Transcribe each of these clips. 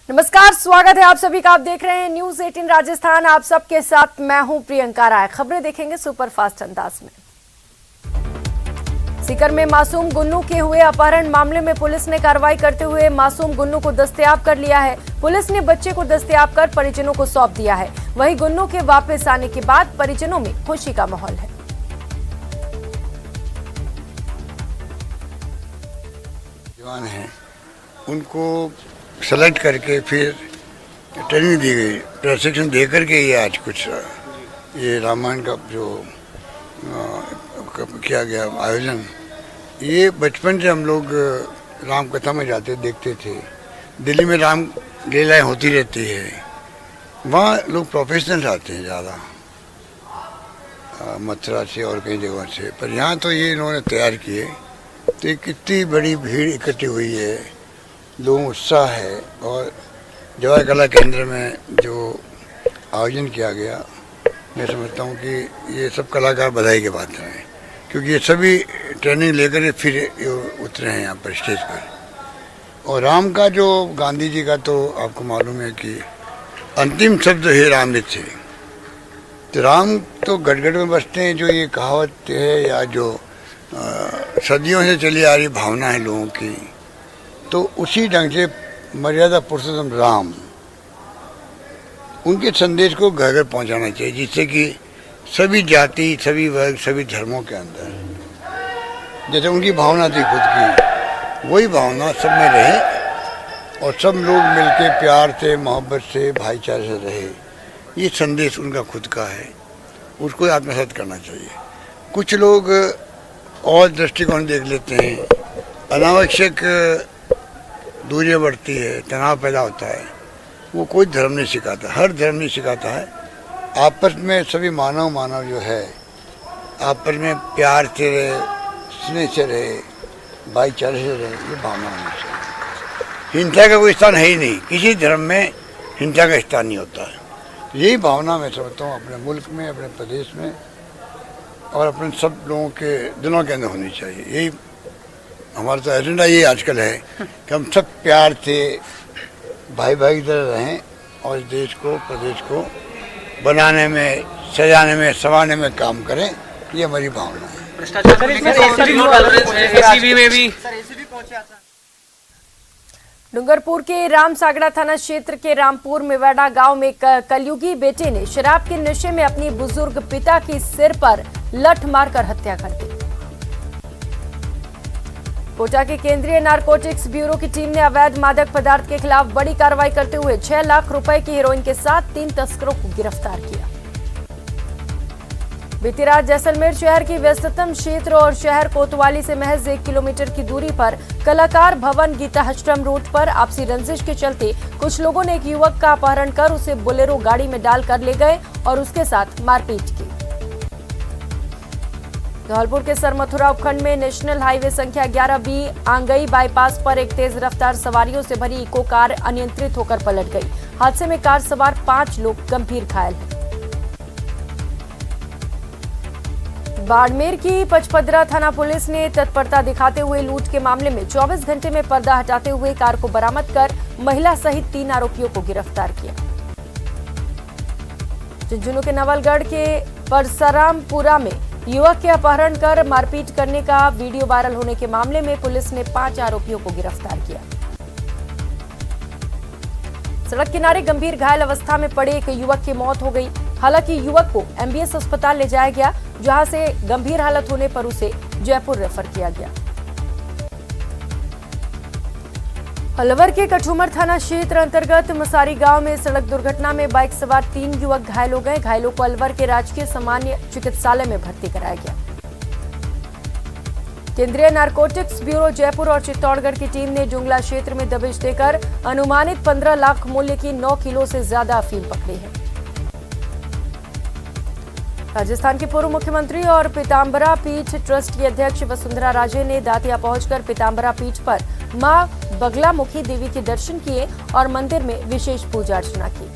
नमस्कार, स्वागत है आप सभी का। आप देख रहे हैं न्यूज 18 राजस्थान। आप सबके साथ मैं हूं प्रियंका राय। खबरें देखेंगे सुपरफास्ट अंदाज में। सीकर में मासूम गुन्नू के हुए अपहरण मामले में पुलिस ने कार्रवाई करते हुए मासूम गुन्नू को दस्तयाब कर लिया है। पुलिस ने बच्चे को दस्तयाब कर परिजनों को सौंप दिया है। वहीं गुन्नू के वापस आने के बाद परिजनों में खुशी का माहौल है। जवान हैं, उनको सेलेक्ट करके फिर ट्रेनिंग दी गई, प्रशिक्षण दे करके ये आज कुछ ये रामायण का जो किया गया आयोजन, ये बचपन से हम लोग राम कथा में जाते देखते थे। दिल्ली में राम लीलाएँ होती रहती है, वहाँ लोग प्रोफेशनल्स आते हैं ज़्यादा, मथुरा से और कई जगहों से, पर यहाँ तो ये इन्होंने तैयार किए। तो कितनी बड़ी भीड़ इकट्ठी हुई है, लोगों में उत्साह है। और जवाहर कला केंद्र में जो आयोजन किया गया, मैं समझता हूँ कि ये सब कलाकार बधाई के पात्र हैं, क्योंकि ये सभी ट्रेनिंग लेकर फिर उतरे हैं यहाँ पर स्टेज पर। और राम का जो गांधी जी का तो आपको मालूम है कि अंतिम शब्द है राम थे। तो राम तो गटगट में बसते हैं, जो ये कहावत है या जो सदियों से चली आ रही भावना है लोगों की, तो उसी ढंग से मर्यादा पुरुषोत्तम राम, उनके संदेश को घर घर पहुँचाना चाहिए, जिससे कि सभी जाति, सभी वर्ग, सभी धर्मों के अंदर जैसे उनकी भावना थी खुद की, वही भावना सब में रहे और सब लोग मिलके प्यार से, मोहब्बत से, भाईचारे से रहे। ये संदेश उनका खुद का है, उसको आत्मसात करना चाहिए। कुछ लोग और दृष्टिकोण देख लेते हैं, अनावश्यक दूरियां बढ़ती है, तनाव पैदा होता है। वो कोई धर्म नहीं सिखाता, हर धर्म नहीं सिखाता है। आपस में सभी मानव जो है आपस में प्यार से रहे, स्नेह से रहे, भाईचारे से रहे, ये भावना होनी चाहिए। हिंसा का कोई स्थान है ही नहीं, किसी धर्म में हिंसा का स्थान नहीं होता है। यही भावना मैं समझता हूँ अपने मुल्क में, अपने प्रदेश में और अपने सब लोगों के दिलों के अंदर होनी चाहिए। यही हमारा तो एजेंडा ये आजकल है कि हम सब प्यार से भाई की तरह रहें और देश को, प्रदेश को बनाने में, सजाने में, संवारने में काम करें। ये हमारी भावना है। डूंगरपुर के रामसागड़ा थाना क्षेत्र के रामपुर मेवाड़ा गांव में कलयुगी बेटे ने शराब के नशे में अपनी बुजुर्ग पिता की सिर पर लठ मारकर हत्या कर दी। कोटा के केंद्रीय नारकोटिक्स ब्यूरो की टीम ने अवैध मादक पदार्थ के खिलाफ बड़ी कार्रवाई करते हुए 6 लाख रुपए की हेरोइन के साथ 3 तस्करों को गिरफ्तार किया। बीती रात जैसलमेर शहर की व्यस्ततम क्षेत्र और शहर कोतवाली से महज 1 किलोमीटर की दूरी पर कलाकार भवन गीताश्रम रोड पर आपसी रंजिश के चलते कुछ लोगों ने एक युवक का अपहरण कर उसे बोलेरो गाड़ी में डालकर ले गए और उसके साथ मारपीट की। धौलपुर के सरमथुरा उपखंड में नेशनल हाईवे संख्या 11B आंगई बाईपास पर एक तेज रफ्तार सवारियों से भरी इको कार अनियंत्रित होकर पलट गई। हादसे में कार सवार 5 लोग गंभीर घायल हैं। बाड़मेर की पचपदरा थाना पुलिस ने तत्परता दिखाते हुए लूट के मामले में 24 घंटे में पर्दा हटाते हुए कार को बरामद कर महिला सहित 3 आरोपियों को गिरफ्तार किया। झुंझुनू के नवलगढ़ के परसरामपुरा में युवक के अपहरण कर मारपीट करने का वीडियो वायरल होने के मामले में पुलिस ने 5 आरोपियों को गिरफ्तार किया। सड़क किनारे गंभीर घायल अवस्था में पड़े एक युवक की मौत हो गई। हालांकि युवक को एमबीएस अस्पताल ले जाया गया, जहां से गंभीर हालत होने पर उसे जयपुर रेफर किया गया। अलवर के कठुमर थाना क्षेत्र अंतर्गत मसारी गांव में सड़क दुर्घटना में बाइक सवार 3 युवक घायल हो गए। घायलों को अलवर के राजकीय सामान्य चिकित्सालय में भर्ती कराया गया। केंद्रीय नारकोटिक्स ब्यूरो जयपुर और चित्तौड़गढ़ की टीम ने जुंगला क्षेत्र में दबिश देकर अनुमानित 15 लाख मूल्य की 9 किलो से ज्यादा अफीम पकड़ी है। राजस्थान के पूर्व मुख्यमंत्री और पीताम्बरा पीठ ट्रस्ट की अध्यक्ष वसुंधरा राजे ने दातिया पहुंचकर पीताम्बरा पीठ पर मां बगलामुखी देवी के दर्शन किए और मंदिर में विशेष पूजा अर्चना की।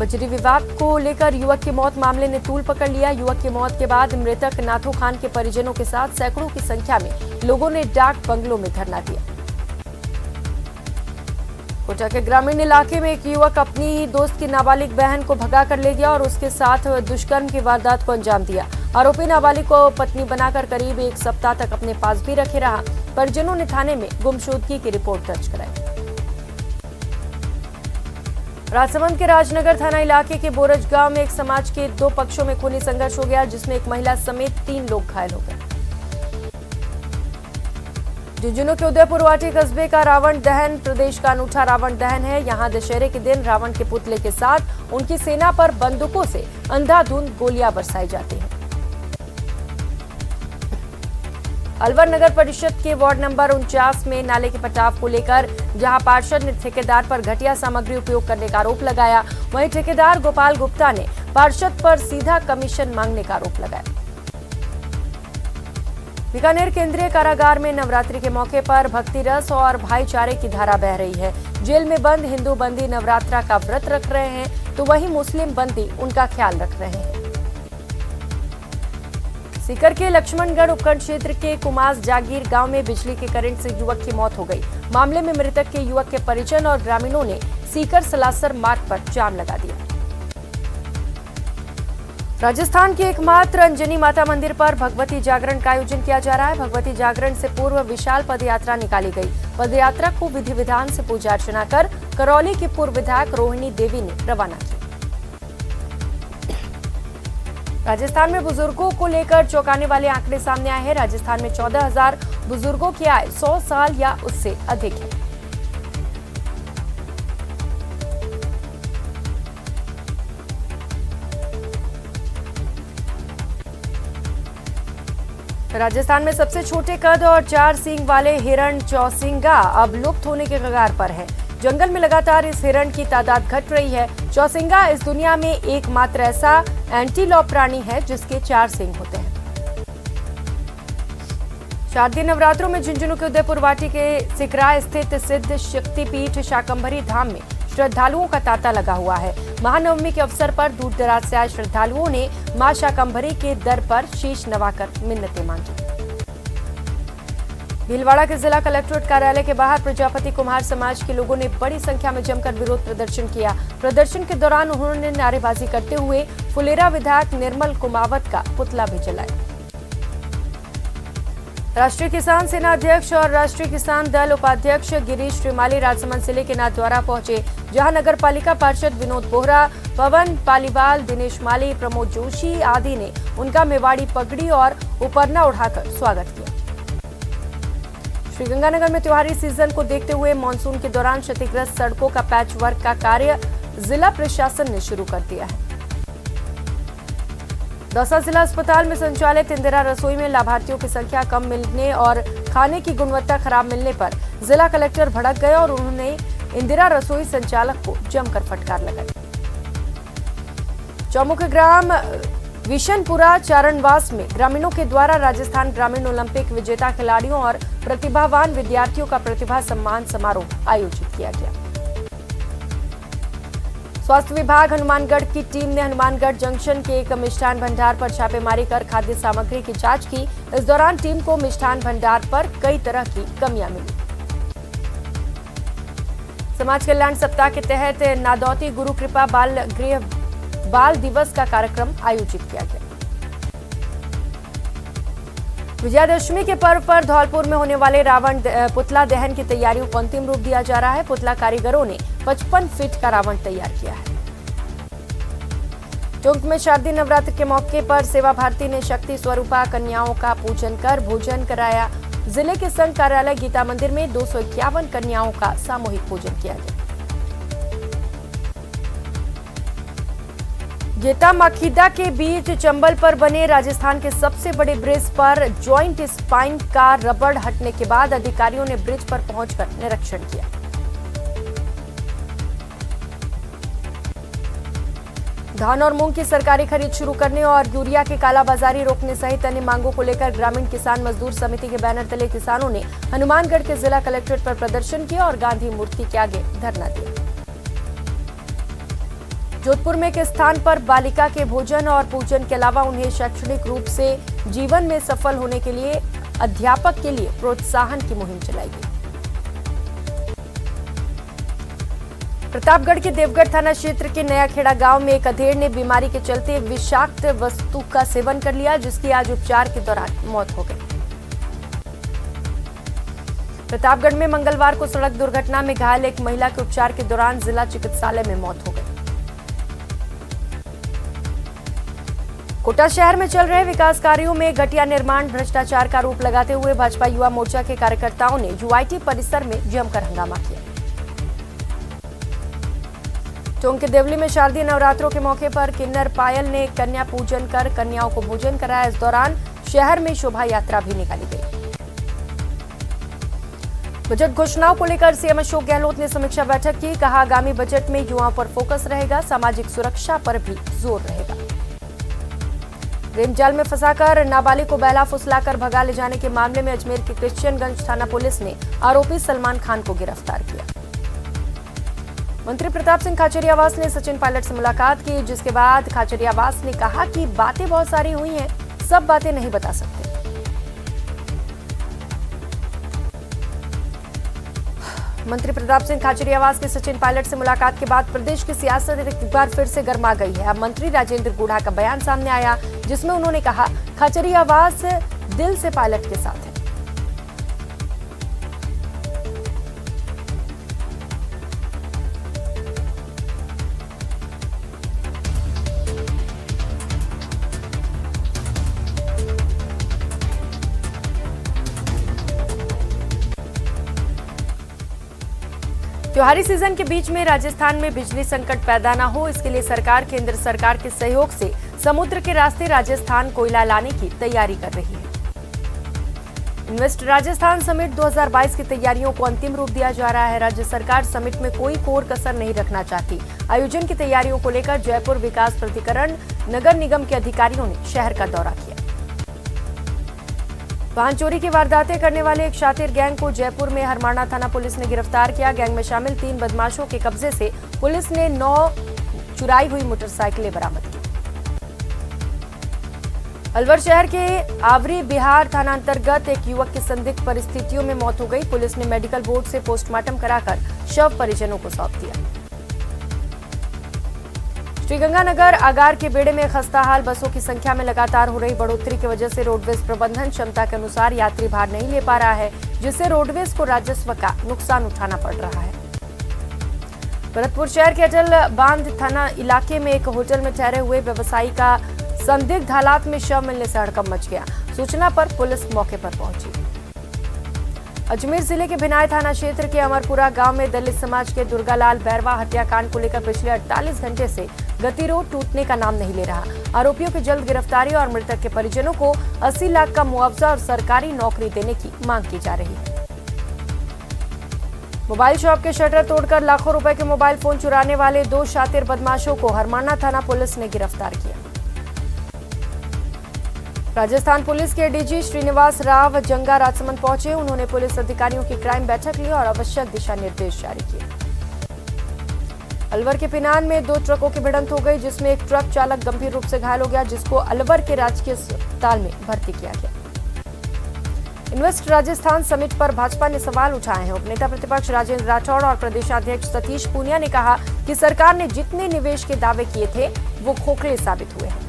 बजरी विवाद को लेकर युवक की मौत मामले ने तूल पकड़ लिया। युवक की मौत के बाद मृतक नाथू खान के परिजनों के साथ सैकड़ों की संख्या में लोगों ने डाक बंगलों में धरना दिया। कोटा के ग्रामीण इलाके में एक युवक अपनी ही दोस्त की नाबालिग बहन को भगा कर ले गया और उसके साथ दुष्कर्म की वारदात को अंजाम दिया। आरोपी नाबालिग को पत्नी बनाकर करीब 1 सप्ताह तक अपने पास भी रखे रहा। परिजनों ने थाने में गुमशुदगी की रिपोर्ट दर्ज कराई। राजसमंद के राजनगर थाना इलाके के बोरज गांव में एक समाज के 2 पक्षों में खूनी संघर्ष हो गया, जिसमें एक महिला समेत 3 लोग घायल हो गए। झुंझुनू के उदयपुर वाटी कस्बे का रावण दहन प्रदेश का अनूठा रावण दहन है। यहां दशहरे के दिन रावण के पुतले के साथ उनकी सेना पर बंदूकों से अंधाधुंध गोलियां बरसाई जाती हैं। अलवर नगर परिषद के वार्ड नंबर 49 में नाले के पटाव को लेकर जहां पार्षद ने ठेकेदार पर घटिया सामग्री उपयोग करने का आरोप लगाया, वहीं ठेकेदार गोपाल गुप्ता ने पार्षद पर सीधा कमीशन मांगने का आरोप लगाया। बीकानेर केंद्रीय कारागार में नवरात्रि के मौके पर भक्ति रस और भाईचारे की धारा बह रही है। जेल में बंद हिंदू बंदी नवरात्रा का व्रत रख रहे हैं, तो वहीं मुस्लिम बंदी उनका ख्याल रख रहे हैं। सीकर के लक्ष्मणगढ़ उपखंड क्षेत्र के कुमास जागीर गांव में बिजली के करंट से युवक की मौत हो गई। मामले में मृतक के युवक के परिजन और ग्रामीणों ने सीकर सलासर मार्ग पर जाम लगा दिया। राजस्थान के एकमात्र अंजनी माता मंदिर पर भगवती जागरण का आयोजन किया जा रहा है। भगवती जागरण से पूर्व विशाल पदयात्रा निकाली गई। पदयात्रा को विधि विधान से पूजा अर्चना कर करौली की पूर्व विधायक रोहिणी देवी ने रवाना किया। राजस्थान में बुजुर्गों को लेकर चौंकाने वाले आंकड़े सामने आए हैं। राजस्थान में 14,000 बुजुर्गों की आयु 100 साल या उससे अधिक है। राजस्थान में सबसे छोटे कद और 4 सींग वाले हिरण चौसिंगा अब लुप्त होने के कगार पर है। जंगल में लगातार इस हिरण की तादाद घट रही है। चौसिंगा इस दुनिया में एकमात्र ऐसा एंटीलॉप प्राणी है जिसके 4 सींग होते हैं। शारदीय नवरात्रों में झुंझुनू के उदयपुर वाटी के सिकरा स्थित सिद्ध शक्तिपीठ शाकंभरी धाम में श्रद्धालुओं का तांता लगा हुआ है। महानवमी के अवसर पर दूर दराज से आए श्रद्धालुओं ने मां शाकंभरी के दर पर शीश नवाकर मिन्नतें मांगी। भीलवाड़ा के जिला कलेक्ट्रेट कार्यालय के बाहर प्रजापति कुम्हार समाज के लोगों ने बड़ी संख्या में जमकर विरोध प्रदर्शन किया। प्रदर्शन के दौरान उन्होंने नारेबाजी करते हुए फुलेरा विधायक निर्मल कुमावत का पुतला भी जलाया। राष्ट्रीय किसान सेना अध्यक्ष और राष्ट्रीय किसान दल उपाध्यक्ष गिरीश श्रीमाली राजसमंद जिले के नाथद्वारा पहुंचे, जहां नगर पालिका पार्षद विनोद बोहरा, पवन पालीवाल, दिनेश माली, प्रमोद जोशी आदि ने उनका मेवाड़ी पगड़ी और उपरना उठाकर स्वागत किया। श्रीगंगानगर में त्योहारी सीजन को देखते हुए मानसून के दौरान क्षतिग्रस्त सड़कों का पैच वर्क का कार्य जिला प्रशासन ने शुरू कर दिया है। दौसा जिला अस्पताल में संचालित इंदिरा रसोई में लाभार्थियों की संख्या कम मिलने और खाने की गुणवत्ता खराब मिलने पर जिला कलेक्टर भड़क गए और उन्होंने इंदिरा रसोई संचालक को जमकर फटकार लगाई। चौमुख ग्राम विशनपुरा चारणवास में ग्रामीणों के द्वारा राजस्थान ग्रामीण ओलंपिक विजेता खिलाड़ियों और प्रतिभावान विद्यार्थियों का प्रतिभा सम्मान समारोह आयोजित किया गया। स्वास्थ्य विभाग हनुमानगढ़ की टीम ने हनुमानगढ़ जंक्शन के एक मिष्ठान भंडार पर छापेमारी कर खाद्य सामग्री की जांच की। इस दौरान टीम को मिष्ठान भंडार पर कई तरह की कमियां मिली। समाज कल्याण सप्ताह के तहत नादौती गुरु कृपा बाल गृह बाल दिवस का कार्यक्रम आयोजित किया गया। विजयादशमी के पर्व पर धौलपुर में होने वाले रावण पुतला दहन की तैयारियों को अंतिम रूप दिया जा रहा है। पुतला कारीगरों ने 55 फीट का रावण तैयार किया है। टोंक में शारदीय नवरात्र के मौके पर सेवा भारती ने शक्ति स्वरूपा कन्याओं का पूजन कर भोजन कराया। जिले के संघ कार्यालय गीता मंदिर में 251 कन्याओं का सामूहिक पूजन किया गया। गेता माखीदा के बीच चंबल पर बने राजस्थान के सबसे बड़े ब्रिज पर जॉइंट स्पाइन का रबड़ हटने के बाद अधिकारियों ने ब्रिज पर पहुंचकर निरीक्षण किया। धान और मूंग की सरकारी खरीद शुरू करने और यूरिया की कालाबाजारी रोकने सहित अन्य मांगों को लेकर ग्रामीण किसान मजदूर समिति के बैनर तले किसानों ने हनुमानगढ़ के जिला कलेक्ट्रेट पर प्रदर्शन किया और गांधी मूर्ति के आगे धरना दिया। जोधपुर में एक स्थान पर बालिका के भोजन और पूजन के अलावा उन्हें शैक्षणिक रूप से जीवन में सफल होने के लिए अध्यापक के लिए प्रोत्साहन की मुहिम चलाई गई। प्रतापगढ़ के देवगढ़ थाना क्षेत्र के नया खेड़ा गांव में एक अधेड़ ने बीमारी के चलते विषाक्त वस्तु का सेवन कर लिया, जिसकी आज उपचार के दौरान मौत हो गई। प्रतापगढ़ में मंगलवार को सड़क दुर्घटना में घायल एक महिला के उपचार के दौरान जिला चिकित्सालय में मौत हो गई। कोटा शहर में चल रहे विकास कार्यों में घटिया निर्माण, भ्रष्टाचार का आरोप लगाते हुए भाजपा युवा मोर्चा के कार्यकर्ताओं ने यूआईटी परिसर में जमकर हंगामा किया। टोंक के देवली में शारदीय नवरात्रों के मौके पर किन्नर पायल ने कन्या पूजन कर कन्याओं को भोजन कराया। इस दौरान शहर में शोभा यात्रा भी निकाली गई। बजट घोषणाओं को लेकर सीएम अशोक गहलोत ने समीक्षा बैठक की। कहा, आगामी बजट में युवाओं पर फोकस रहेगा, सामाजिक सुरक्षा पर भी जोर रहेगा। प्रेम जाल में फंसाकर नाबालिग को बहला फुसलाकर भगा ले जाने के मामले में अजमेर के क्रिश्चियनगंज थाना पुलिस ने आरोपी सलमान खान को गिरफ्तार किया। मंत्री प्रताप सिंह खाचरियावास ने सचिन पायलट से मुलाकात की, जिसके बाद खाचरियावास ने कहा कि बातें बहुत सारी हुई हैं, सब बातें नहीं बता सकते। मंत्री प्रताप सिंह खाचरियावास की सचिन पायलट से मुलाकात के बाद प्रदेश की सियासत एक बार फिर से गर्मा गई है। अब मंत्री राजेंद्र गुढ़ा का बयान सामने आया, जिसमें उन्होंने कहा, खाचरियावास दिल से पायलट के साथ है। त्योहारी सीजन के बीच में राजस्थान में बिजली संकट पैदा न हो, इसके लिए सरकार केंद्र सरकार के सहयोग से समुद्र के रास्ते राजस्थान कोयला लाने की तैयारी कर रही है। इन्वेस्ट राजस्थान समिट 2022 की तैयारियों को अंतिम रूप दिया जा रहा है। राज्य सरकार समिट में कोई कोर कसर नहीं रखना चाहती। आयोजन की तैयारियों को लेकर जयपुर विकास प्राधिकरण नगर निगम के अधिकारियों ने शहर का दौरा किया। वाहन चोरी की वारदातें करने वाले एक शातिर गैंग को जयपुर में हरमाणा थाना पुलिस ने गिरफ्तार किया। गैंग में शामिल 3 बदमाशों के कब्जे से पुलिस ने 9 चुराई हुई मोटरसाइकिलें बरामद की। अलवर शहर के आवरी बिहार थाना अंतर्गत एक युवक की संदिग्ध परिस्थितियों में मौत हो गई। पुलिस ने मेडिकल बोर्ड से पोस्टमार्टम कराकर शव परिजनों को सौंप दिया। श्रीगंगानगर आगार के बेड़े में खस्ताहाल बसों की संख्या में लगातार हो रही बढ़ोतरी की वजह से रोडवेज प्रबंधन क्षमता के अनुसार यात्री भार नहीं ले पा रहा है, जिससे रोडवेज को राजस्व का नुकसान उठाना पड़ रहा है। भरतपुर शहर के अटल बांध थाना इलाके में एक होटल में ठहरे हुए व्यवसायी का संदिग्ध हालात में शव मिलने से हड़कंप मच गया। सूचना पर पुलिस मौके पर पहुंची। अजमेर जिले के भिनाय थाना क्षेत्र के अमरपुरा गांव में दलित समाज के दुर्गालाल बैरवा हत्याकांड को लेकर पिछले 48 घंटे से गतिरोध टूटने का नाम नहीं ले रहा। आरोपियों की जल्द गिरफ्तारी और मृतक के परिजनों को 80 लाख का मुआवजा और सरकारी नौकरी देने की मांग की जा रही है। मोबाइल शॉप के शटर तोड़कर लाखों रुपए के मोबाइल फोन चुराने वाले 2 शातिर बदमाशों को हरमाणा थाना पुलिस ने गिरफ्तार किया। राजस्थान पुलिस के डीजी श्रीनिवास राव जंगा राजसमंद पहुंचे। उन्होंने पुलिस अधिकारियों की क्राइम बैठक ली और आवश्यक दिशा निर्देश जारी किए। अलवर के पिनान में 2 ट्रकों की भिड़ंत हो गई, जिसमें एक ट्रक चालक गंभीर रूप से घायल हो गया, जिसको अलवर के राजकीय अस्पताल में भर्ती किया गया। इन्वेस्ट राजस्थान समिट पर भाजपा ने सवाल उठाए हैं। उपनेता प्रतिपक्ष राजेंद्र राठौड़ और प्रदेशाध्यक्ष सतीश पूनिया ने कहा कि सरकार ने जितने निवेश के दावे किए थे वो खोखले साबित हुए हैं।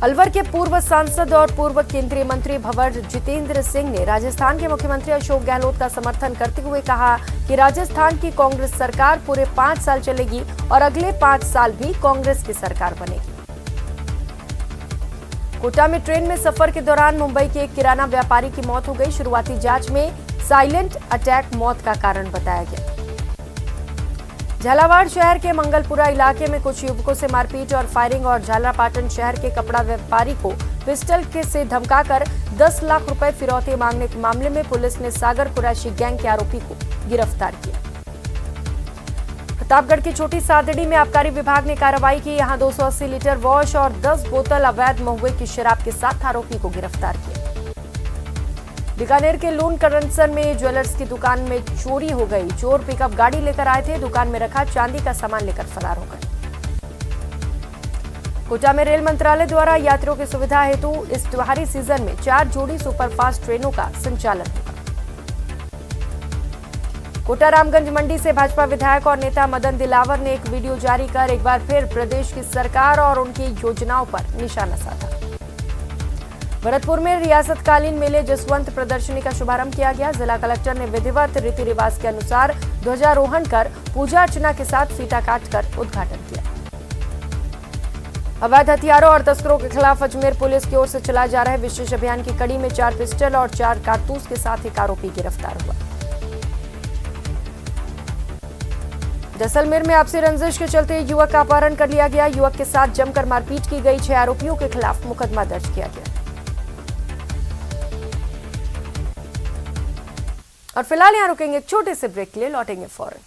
अलवर के पूर्व सांसद और पूर्व केंद्रीय मंत्री भंवर जितेंद्र सिंह ने राजस्थान के मुख्यमंत्री अशोक गहलोत का समर्थन करते हुए कहा कि राजस्थान की कांग्रेस सरकार पूरे 5 साल चलेगी और अगले 5 साल भी कांग्रेस की सरकार बनेगी। कोटा में ट्रेन में सफर के दौरान मुंबई के एक किराना व्यापारी की मौत हो गई। शुरुआती जांच में साइलेंट अटैक मौत का कारण बताया गया। झालावाड़ शहर के मंगलपुरा इलाके में कुछ युवकों से मारपीट और फायरिंग और झालापाटन शहर के कपड़ा व्यापारी को पिस्टल से धमकाकर 10 लाख रुपए फिरौती मांगने के मामले में पुलिस ने सागर कुरैशी गैंग के आरोपी को गिरफ्तार किया। प्रतापगढ़ की छोटी सादड़ी में आबकारी विभाग ने कार्रवाई की। यहां 280 लीटर वॉश और 10 बोतल अवैध महुए की शराब के साथ आरोपी को गिरफ्तार किया। बीकानेर के लून करंसन में ज्वेलर्स की दुकान में चोरी हो गई। चोर पिकअप गाड़ी लेकर आए थे, दुकान में रखा चांदी का सामान लेकर फरार हो गए। कोटा में रेल मंत्रालय द्वारा यात्रियों की सुविधा हेतु इस त्योहारी सीजन में 4 जोड़ी सुपरफास्ट ट्रेनों का संचालन होगा। कोटा रामगंज मंडी से भाजपा विधायक और नेता मदन दिलावर ने एक वीडियो जारी कर एक बार फिर प्रदेश की सरकार और उनकी योजनाओं पर निशाना साधा। भरतपुर में रियासतकालीन मेले जसवंत प्रदर्शनी का शुभारंभ किया गया। जिला कलेक्टर ने विधिवत रीति रिवाज के अनुसार ध्वजारोहण कर पूजा अर्चना के साथ फीता काटकर उद्घाटन किया। अवैध हथियारों और तस्करों के खिलाफ अजमेर पुलिस की ओर से चलाए जा रहे विशेष अभियान की कड़ी में 4 पिस्टल और 4 कारतूस के साथ एक आरोपी गिरफ्तार हुआ। जैसलमेर में आपसी रंजिश के चलते युवक का अपहरण कर लिया गया। युवक के साथ जमकर मारपीट की गई। 6 आरोपियों के खिलाफ मुकदमा दर्ज किया गया। और फिलहाल यहां रुकेंगे, एक छोटे से ब्रेक के लिए लौटेंगे फौरन।